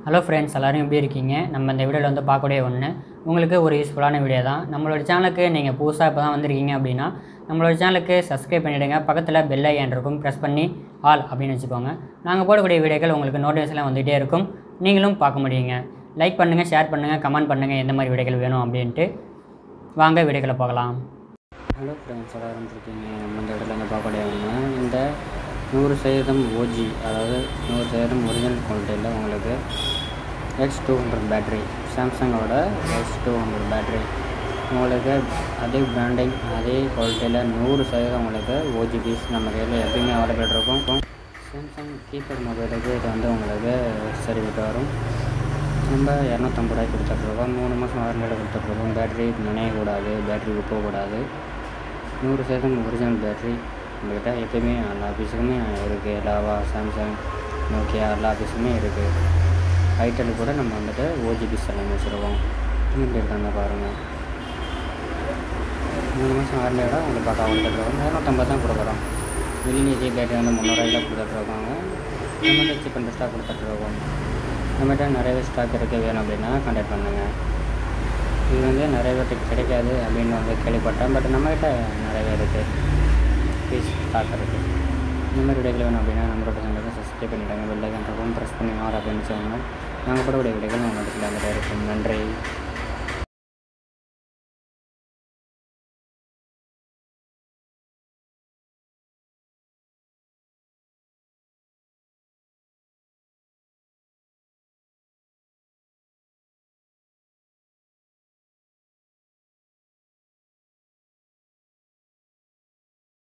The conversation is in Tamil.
ஹலோ ஃப்ரெண்ட்ஸ், எல்லோரும் எப்படி இருக்கீங்க? நம்ம இந்த வீடியோவில் வந்து பார்க்கக்கூடிய ஒன்று உங்களுக்கு ஒரு யூஸ்ஃபுல்லான வீடியோ தான். நம்மளோட சேனலுக்கு நீங்கள் புதுசாக இப்போ தான் வந்திருக்கீங்க அப்படின்னா நம்மளோட சேனலுக்கு சப்ஸ்கிரைப் பண்ணிவிடுங்க. பக்கத்தில் பெல் ஐக்கான் இருக்கும், ப்ரெஸ் பண்ணி ஆல் அப்படின்னு வச்சுக்கோங்க. நாங்கள் போடக்கூடிய வீடியோக்கள் உங்களுக்கு நோட்டிஃபிகேஷன்லாம் வந்துகிட்டே இருக்கும், நீங்களும் பார்க்க முடியுங்க. லைக் பண்ணுங்கள், ஷேர் பண்ணுங்கள், கமெண்ட் பண்ணுங்கள் எந்த மாதிரி வீடியோக்கள் வேணும் அப்படின்ட்டு. வாங்க வீடியோக்களை பார்க்கலாம். ஹலோ ஃப்ரெண்ட்ஸ், எல்லோரும் இருக்கீங்க. நம்ம இந்த வீடியோவில் வந்து பார்க்கக்கூடிய ஒன்று இந்த 100% OG, அதாவது 100% ஒரிஜினல் குவாலிட்டியில் உங்களுக்கு X200 பேட்ரி, சாம்சங்கோட X200 பேட்ரி உங்களுக்கு அதே பிராண்டிங் அதே குவாலிட்டியில் 100% உங்களுக்கு OG பீஸ் நம்ம கையில் எப்பயுமே அவைலபிள் இருக்கும். சாம்சங் கீபேட் மொபைலுக்கு இது வந்து உங்களுக்கு சர்டிஃபிகேட் வரும். நம்ம 250 ரூபாய்க்கு கொடுத்துட்ருக்கோம். 3 மாதம் வாரண்டியோட கொடுத்துட்ருக்கோம். பேட்ரி நனையக்கூடாது, பேட்ரி உப்பக்கூடாது. 100% ஒரிஜினல் பேட்ரி நம்மக்கிட்ட எப்போயுமே எல்லா ஆஃபீஸுக்குமே இருக்குது. லாவா, சாம்சங், நோக்கியா எல்லா ஆஃபீஸுமே இருக்குது. ஐட்டல் கூட நம்ம வந்துட்டு OG பீஸ் எல்லாமே வச்சுருக்கோம். இப்படி இருக்காங்க பாருங்கள். 3 மாதம் வாரண்டியோட உங்களுக்கு பக்கா கொடுத்துட்ருக்கோம். 250 தான் கொடுக்குறோம். வெளியே இதே பேட்டரி வந்து 300 ரூபாய்க்கு கொடுத்துட்ருக்காங்க. நம்மகிட்ட சீப் அண்ட் பெஸ்ட்டாக கொடுத்துட்ருக்கோம். நம்மகிட்ட நிறையவே ஸ்டாக் இருக்குது, வேணும் அப்படின்னா கான்டாக்ட் பண்ணுங்கள். இது வந்து நிறைய பேர்த்துக்கு கிடைக்காது அப்படின்னு வந்து கேள்விப்பட்டேன். பட் நம்மகிட்ட நிறையவே இருக்குது, பீஸ் ஸ்டாக் இருக்குது. இந்த மாதிரி வீடியோக்கள் வேணும் அப்படின்னா நம்மளோட சேனலுக்கு சப்ஸ்கிரைப் பண்ணிவிட்டாங்க. பெல் ஐக்கான் இருக்கும், ப்ரெஸ் பண்ணி ஆல் அப்படின்னு சொன்னாங்க. நாங்கள் கூட வீடியோக்கள் உங்களுக்கு வந்துட்டு இருக்கும். நன்றி.